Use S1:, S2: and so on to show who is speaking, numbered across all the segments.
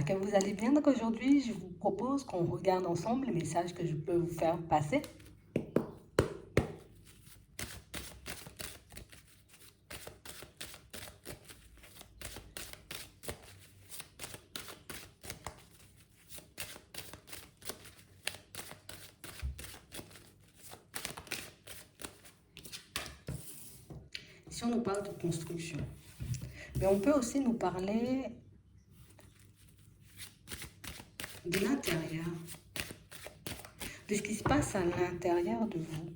S1: j'espère que vous allez bien. Donc aujourd'hui, je vous propose qu'on regarde ensemble les messages que je peux vous faire passer. Si on nous parle de construction, mais on peut aussi nous parler de l'intérieur, de ce qui se passe à l'intérieur de vous.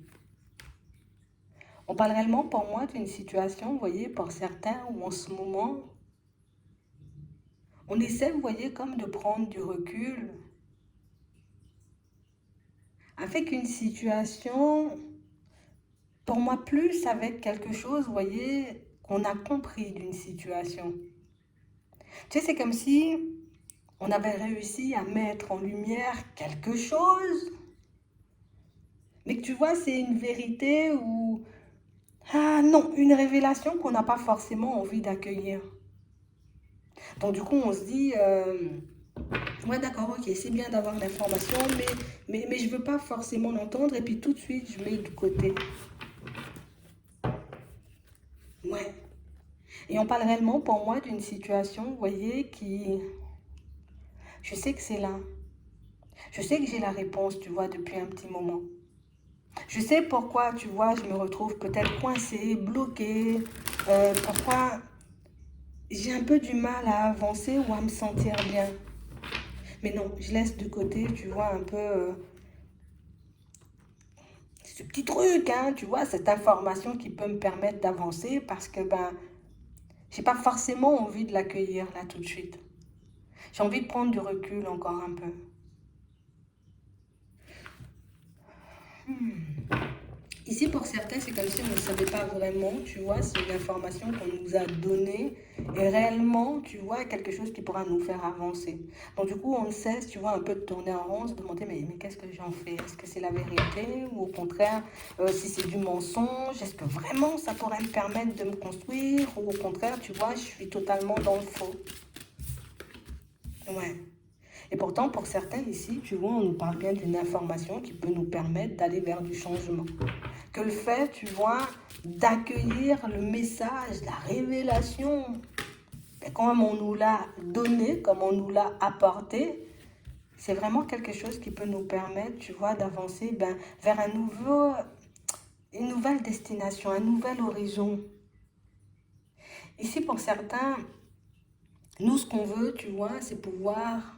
S1: On parle réellement pour moi d'une situation, vous voyez, pour certains, où en ce moment, on essaie, vous voyez, comme de prendre du recul, avec une situation, pour moi, plus avec quelque chose, vous voyez, qu'on a compris d'une situation. Tu sais, c'est comme si on avait réussi à mettre en lumière quelque chose, mais que tu vois, c'est une vérité ou, ah non, une révélation qu'on n'a pas forcément envie d'accueillir. Donc du coup, on se dit, ouais d'accord, ok, c'est bien d'avoir l'information, mais je ne veux pas forcément l'entendre, et puis tout de suite, je mets de côté. Ouais. Et on parle réellement pour moi d'une situation, vous voyez, qui, je sais que c'est là. Je sais que j'ai la réponse, tu vois, depuis un petit moment. Je sais pourquoi, tu vois, je me retrouve peut-être coincée, bloquée, pourquoi j'ai un peu du mal à avancer ou à me sentir bien. Mais non, je laisse de côté, tu vois, un peu ce petit truc, hein, tu vois, cette information qui peut me permettre d'avancer parce que, ben, j'ai pas forcément envie de l'accueillir là tout de suite. J'ai envie de prendre du recul encore un peu. Ici, pour certains, c'est comme si on ne savait pas vraiment, tu vois, si une information qu'on nous a donnée est réellement, tu vois, quelque chose qui pourra nous faire avancer. Donc, du coup, on cesse, tu vois, un peu de tourner en rond, se demander, mais qu'est-ce que j'en fais? Est-ce que c'est la vérité? Ou au contraire, si c'est du mensonge, est-ce que vraiment ça pourrait me permettre de me construire? Ou au contraire, tu vois, je suis totalement dans le faux. Ouais. Et pourtant, pour certains ici, tu vois, on nous parle bien d'une information qui peut nous permettre d'aller vers du changement. Que le fait, tu vois, d'accueillir le message, la révélation, comme on nous l'a donné, comme on nous l'a apporté, c'est vraiment quelque chose qui peut nous permettre, tu vois, d'avancer vers une nouvelle destination, un nouvel horizon. Ici, pour certains, nous, ce qu'on veut, tu vois, c'est pouvoir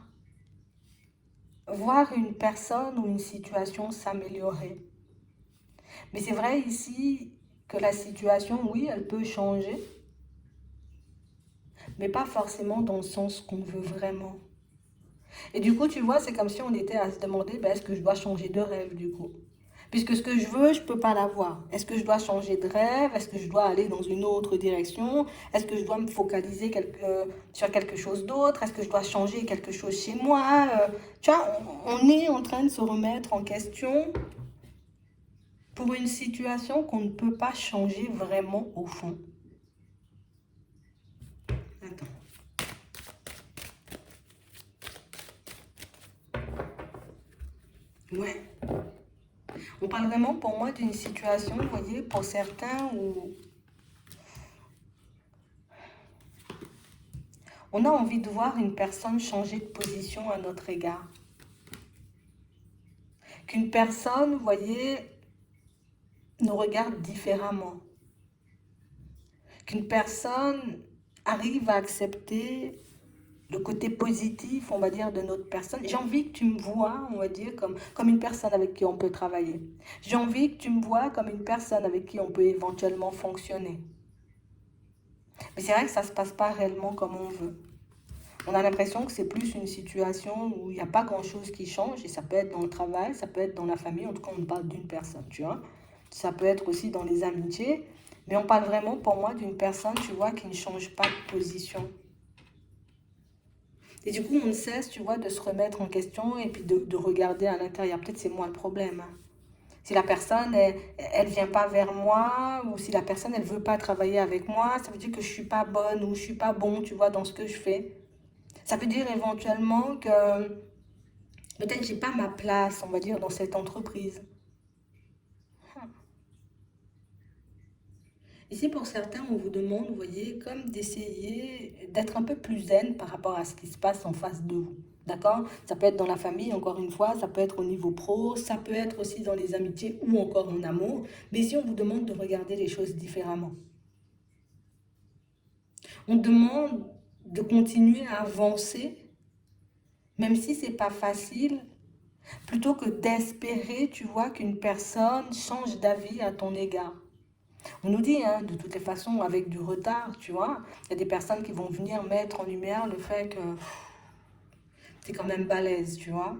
S1: voir une personne ou une situation s'améliorer. Mais c'est vrai ici que la situation, oui, elle peut changer, mais pas forcément dans le sens qu'on veut vraiment. Et du coup, tu vois, c'est comme si on était à se demander, ben, est-ce que je dois changer de rêve du coup? Puisque ce que je veux, je ne peux pas l'avoir. Est-ce que je dois changer de rêve? Est-ce que je dois aller dans une autre direction? Est-ce que je dois me focaliser sur quelque chose d'autre? Est-ce que je dois changer quelque chose chez moi? Tu vois, on est en train de se remettre en question pour une situation qu'on ne peut pas changer vraiment au fond. Attends. Ouais. On parle vraiment pour moi d'une situation, vous voyez, pour certains où on a envie de voir une personne changer de position à notre égard. Qu'une personne, vous voyez, nous regarde différemment. Qu'une personne arrive à accepter le côté positif, on va dire, de notre personne. J'ai envie que tu me vois, on va dire, comme une personne avec qui on peut travailler. J'ai envie que tu me vois comme une personne avec qui on peut éventuellement fonctionner. Mais c'est vrai que ça ne se passe pas réellement comme on veut. On a l'impression que c'est plus une situation où il n'y a pas grand-chose qui change, et ça peut être dans le travail, ça peut être dans la famille, en tout cas on parle d'une personne, tu vois. Ça peut être aussi dans les amitiés, mais on parle vraiment pour moi d'une personne, tu vois, qui ne change pas de position. Et du coup, on ne cesse, tu vois, de se remettre en question et puis de regarder à l'intérieur. Peut-être c'est moi le problème, hein. Si la personne, elle vient pas vers moi, ou si la personne, elle veut pas travailler avec moi, ça veut dire que je suis pas bonne ou je suis pas bon, tu vois, dans ce que je fais. Ça veut dire éventuellement que peut-être j'ai pas ma place, on va dire, dans cette entreprise. Ici, pour certains, on vous demande, vous voyez, comme d'essayer d'être un peu plus zen par rapport à ce qui se passe en face de vous. D'accord? Ça peut être dans la famille, encore une fois, ça peut être au niveau pro, ça peut être aussi dans les amitiés ou encore en amour. Mais ici, on vous demande de regarder les choses différemment. On demande de continuer à avancer, même si c'est pas facile, plutôt que d'espérer, tu vois, qu'une personne change d'avis à ton égard. On nous dit, hein, de toutes les façons, avec du retard, tu vois, il y a des personnes qui vont venir mettre en lumière le fait que c'est quand même balèze, tu vois.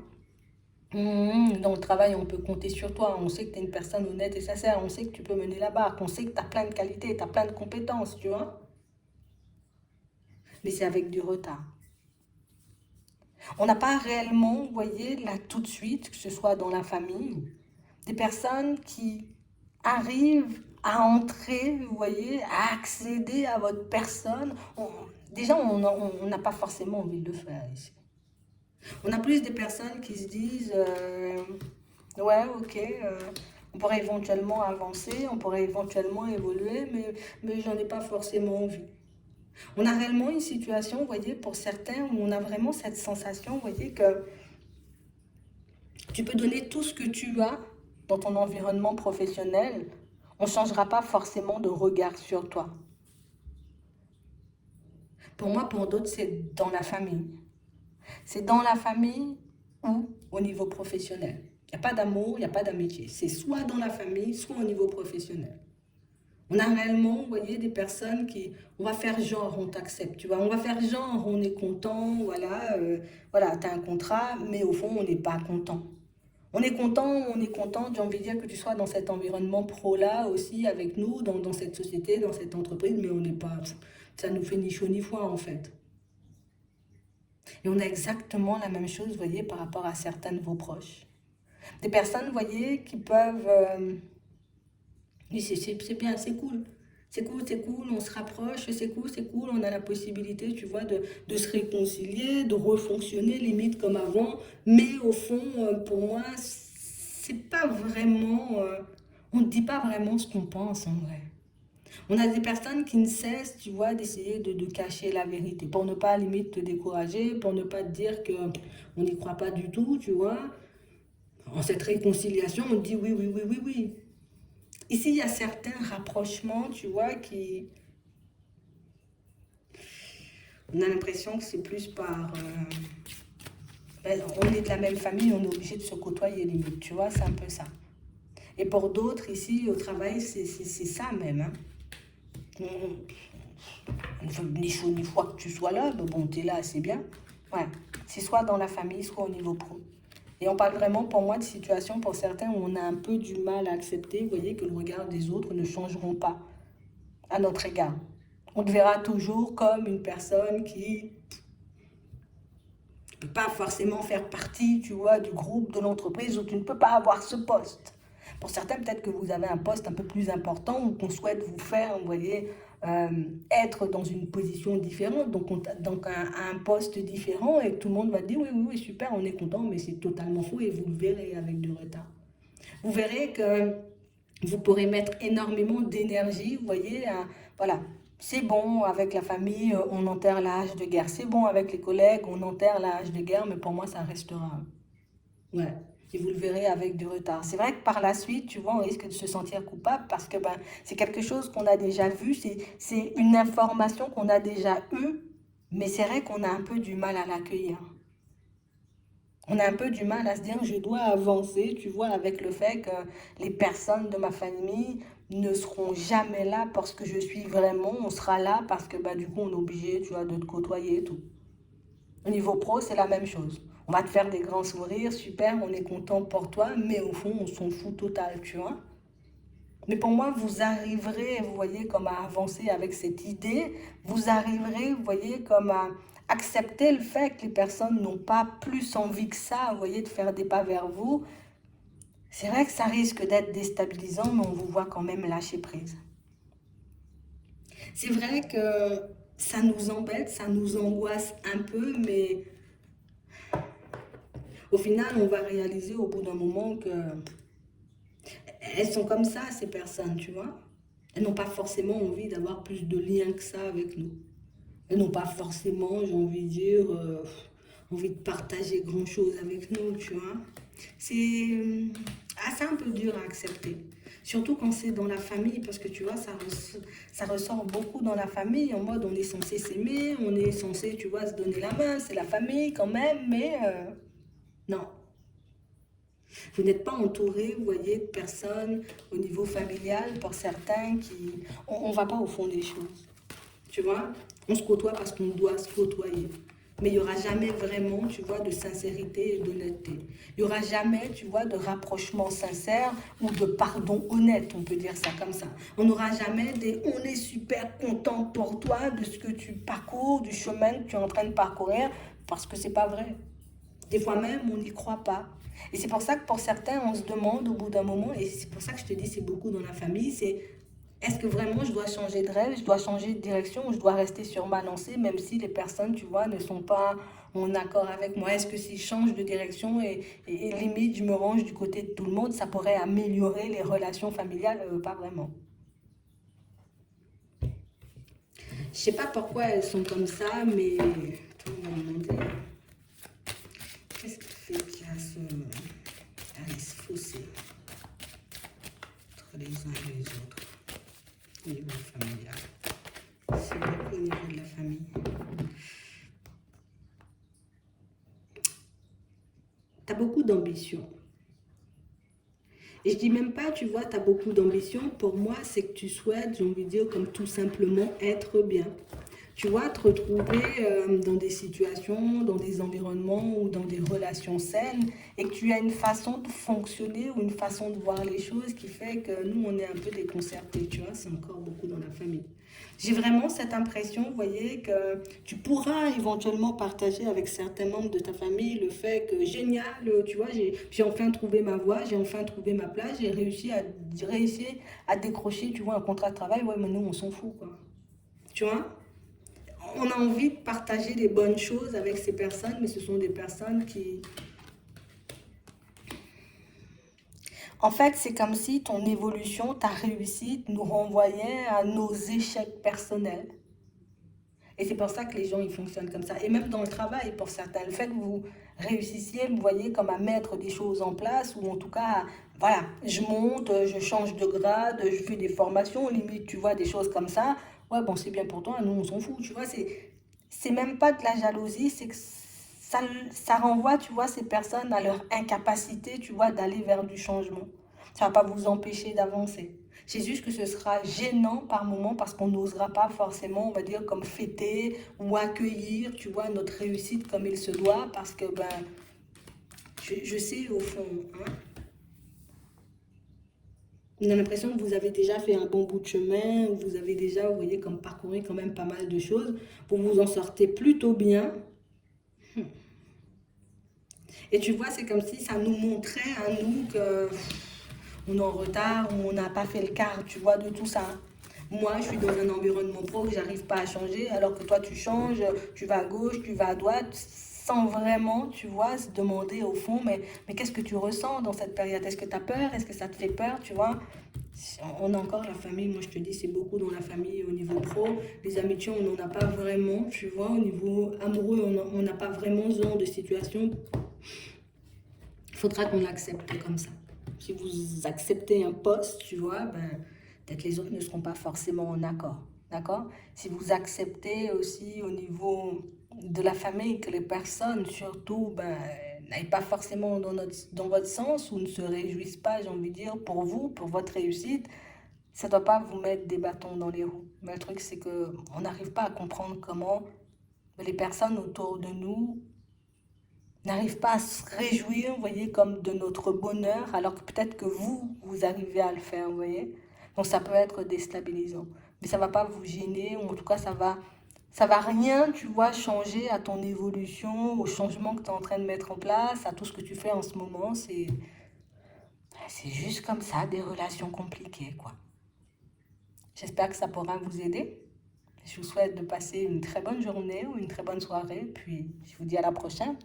S1: Dans le travail, on peut compter sur toi. On sait que tu es une personne honnête et sincère. On sait que tu peux mener la barque. On sait que tu as plein de qualités, tu as plein de compétences, tu vois. Mais c'est avec du retard. On n'a pas réellement, vous voyez, là tout de suite, que ce soit dans la famille, des personnes qui arrivent à entrer, vous voyez, à accéder à votre personne. Déjà, on n'a pas forcément envie de le faire ici. On a plus des personnes qui se disent, ouais, ok, on pourrait éventuellement avancer, on pourrait éventuellement évoluer, mais j'en ai pas forcément envie. On a réellement une situation, vous voyez, pour certains, où on a vraiment cette sensation, vous voyez, que tu peux donner tout ce que tu as dans ton environnement professionnel, on ne changera pas forcément de regard sur toi. Pour moi, pour d'autres, c'est dans la famille. C'est dans la famille ou au niveau professionnel. Il n'y a pas d'amour, il n'y a pas d'amitié. C'est soit dans la famille, soit au niveau professionnel. On a réellement, vous voyez, des personnes qui, on va faire genre, on t'accepte, tu vois. On va faire genre, on est content, voilà, tu as un contrat, mais au fond, on n'est pas content. On est content, j'ai envie de dire que tu sois dans cet environnement pro-là aussi avec nous, dans cette société, dans cette entreprise, mais on n'est pas, ça nous fait ni chaud ni froid en fait. Et on a exactement la même chose, vous voyez, par rapport à certains de vos proches. Des personnes, vous voyez, qui peuvent, oui, c'est bien, c'est cool. C'est cool, on se rapproche, c'est cool, on a la possibilité, tu vois, de se réconcilier, de refonctionner limite comme avant. Mais au fond, pour moi, c'est pas vraiment, on ne dit pas vraiment ce qu'on pense en vrai. On a des personnes qui ne cessent, tu vois, d'essayer de cacher la vérité pour ne pas limite te décourager, pour ne pas te dire que on n'y croit pas du tout, tu vois. En cette réconciliation, on dit oui, oui, oui, oui, oui. Ici, il y a certains rapprochements, tu vois, qui... On a l'impression que c'est plus par... on est de la même famille, on est obligé de se côtoyer limite, tu vois, c'est un peu ça. Et pour d'autres, ici, au travail, c'est ça même. Hein. On ne veut ni chaud ni froid que tu sois là, mais bon, t'es là, c'est bien. Ouais, c'est soit dans la famille, soit au niveau pro. Et on parle vraiment, pour moi, de situations pour certains où on a un peu du mal à accepter, vous voyez, que le regard des autres ne changeront pas à notre égard. On te verra toujours comme une personne qui ne peut pas forcément faire partie, tu vois, du groupe, de l'entreprise, où tu ne peux pas avoir ce poste. Pour certains, peut-être que vous avez un poste un peu plus important ou qu'on souhaite vous faire, vous voyez, être dans une position différente, donc un poste différent, et tout le monde va dire oui, oui, oui, super, on est content, mais c'est totalement faux et vous le verrez avec du retard. Vous verrez que vous pourrez mettre énormément d'énergie, vous voyez, voilà. C'est bon avec la famille, on enterre l'âge de guerre. C'est bon avec les collègues, on enterre l'âge de guerre, mais pour moi, ça restera. Ouais. Et vous le verrez avec du retard. C'est vrai que par la suite, tu vois, on risque de se sentir coupable parce que ben, c'est quelque chose qu'on a déjà vu, c'est une information qu'on a déjà eue, mais c'est vrai qu'on a un peu du mal à l'accueillir. On a un peu du mal à se dire, je dois avancer, tu vois, avec le fait que les personnes de ma famille ne seront jamais là parce que je suis vraiment, on sera là parce que bah, du coup, on est obligé, tu vois, de te côtoyer et tout. Au niveau pro, c'est la même chose. On va te faire des grands sourires, super, on est content pour toi, mais au fond, on s'en fout total, tu vois. Mais pour moi, vous arriverez, vous voyez, comme à avancer avec cette idée. Vous arriverez, vous voyez, comme à accepter le fait que les personnes n'ont pas plus envie que ça, vous voyez, de faire des pas vers vous. C'est vrai que ça risque d'être déstabilisant, mais on vous voit quand même lâcher prise. C'est vrai que ça nous embête, ça nous angoisse un peu, mais au final, on va réaliser au bout d'un moment que elles sont comme ça, ces personnes, tu vois. Elles n'ont pas forcément envie d'avoir plus de liens que ça avec nous. Elles n'ont pas forcément, j'ai envie de dire, envie de partager grand-chose avec nous, tu vois. C'est un peu dur à accepter. Surtout quand c'est dans la famille, parce que tu vois, ça ressort beaucoup dans la famille, en mode on est censé s'aimer, on est censé, tu vois, se donner la main, c'est la famille quand même, mais non. Vous n'êtes pas entouré, vous voyez, de personnes au niveau familial, pour certains, qui... On ne va pas au fond des choses. Tu vois, on se côtoie parce qu'on doit se côtoyer. Mais il n'y aura jamais vraiment, tu vois, de sincérité et d'honnêteté. Il n'y aura jamais, tu vois, de rapprochement sincère ou de pardon honnête, on peut dire ça comme ça. On n'aura jamais des on est super content pour toi de ce que tu parcours, du chemin que tu es en train de parcourir, parce que c'est pas vrai. Des fois même, on n'y croit pas. Et c'est pour ça que pour certains, on se demande au bout d'un moment, et c'est pour ça que je te dis, c'est beaucoup dans la famille, c'est est-ce que vraiment je dois changer de rêve, je dois changer de direction ou je dois rester sur ma lancée, même si les personnes, tu vois, ne sont pas en accord avec moi? Est-ce que si je change de direction et limite je me range du côté de tout le monde, ça pourrait améliorer les relations familiales? Pas vraiment. Je sais pas pourquoi elles sont comme ça, mais tout le monde va me demander qu'est-ce qui fait qu'il y a ce fossé entre les uns et les autres au niveau familial. C'est beaucoup au niveau de la famille. Tu as beaucoup d'ambition. Et je dis même pas, tu vois, tu as beaucoup d'ambition. Pour moi, c'est que tu souhaites, j'ai envie de dire, comme tout simplement être bien. Tu vois, te retrouver dans des situations, dans des environnements ou dans des relations saines et que tu as une façon de fonctionner ou une façon de voir les choses qui fait que nous, on est un peu déconcertés, tu vois, c'est encore beaucoup dans la famille. J'ai vraiment cette impression, vous voyez, que tu pourras éventuellement partager avec certains membres de ta famille le fait que génial, tu vois, j'ai enfin trouvé ma voie, j'ai enfin trouvé ma place, j'ai réussi à décrocher, tu vois, un contrat de travail. Ouais, mais nous, on s'en fout, quoi. Tu vois? On a envie de partager des bonnes choses avec ces personnes, mais ce sont des personnes qui... En fait, c'est comme si ton évolution, ta réussite nous renvoyait à nos échecs personnels. Et c'est pour ça que les gens, ils fonctionnent comme ça. Et même dans le travail, pour certains, le fait que vous réussissiez, vous voyez, comme à mettre des choses en place, ou en tout cas, voilà, je monte, je change de grade, je fais des formations, limite, tu vois, des choses comme ça. Ouais, bon, c'est bien pour toi, nous, on s'en fout, tu vois, c'est même pas de la jalousie, c'est que ça renvoie, tu vois, ces personnes à leur incapacité, tu vois, d'aller vers du changement. Ça va pas vous empêcher d'avancer. C'est juste que ce sera gênant par moment parce qu'on n'osera pas forcément, on va dire, comme fêter ou accueillir, tu vois, notre réussite comme il se doit parce que, ben, je sais au fond, hein, on a l'impression que vous avez déjà fait un bon bout de chemin, vous avez déjà, vous voyez, comme parcouru quand même pas mal de choses, pour vous en sortir plutôt bien. Et tu vois, c'est comme si ça nous montrait à nous que on est en retard ou on n'a pas fait le quart, tu vois, de tout ça. Moi, je suis dans un environnement pro que j'arrive pas à changer, alors que toi, tu changes, tu vas à gauche, tu vas à droite, sans vraiment, tu vois, se demander au fond, mais qu'est-ce que tu ressens dans cette période? Est-ce que tu as peur? Est-ce que ça te fait peur, tu vois? On a encore la famille, moi je te dis, c'est beaucoup dans la famille au niveau pro. Les amitiés, on n'en a pas vraiment, tu vois. Au niveau amoureux, on n'a pas vraiment ce genre de situation. Il faudra qu'on l'accepte comme ça. Si vous acceptez un poste, tu vois, ben, peut-être les autres ne seront pas forcément en accord. D'accord? Si vous acceptez aussi au niveau de la famille que les personnes, surtout, ben, n'aillent pas forcément dans votre sens ou ne se réjouissent pas, j'ai envie de dire, pour vous, pour votre réussite, ça ne doit pas vous mettre des bâtons dans les roues. Mais le truc, c'est qu'on n'arrive pas à comprendre comment les personnes autour de nous n'arrive pas à se réjouir, vous voyez, comme de notre bonheur, alors que peut-être que vous arrivez à le faire, vous voyez. Donc ça peut être déstabilisant. Mais ça ne va pas vous gêner, ou en tout cas ça va rien, tu vois, changer à ton évolution, au changement que tu es en train de mettre en place, à tout ce que tu fais en ce moment. C'est juste comme ça, des relations compliquées, quoi. J'espère que ça pourra vous aider. Je vous souhaite de passer une très bonne journée ou une très bonne soirée, puis je vous dis à la prochaine.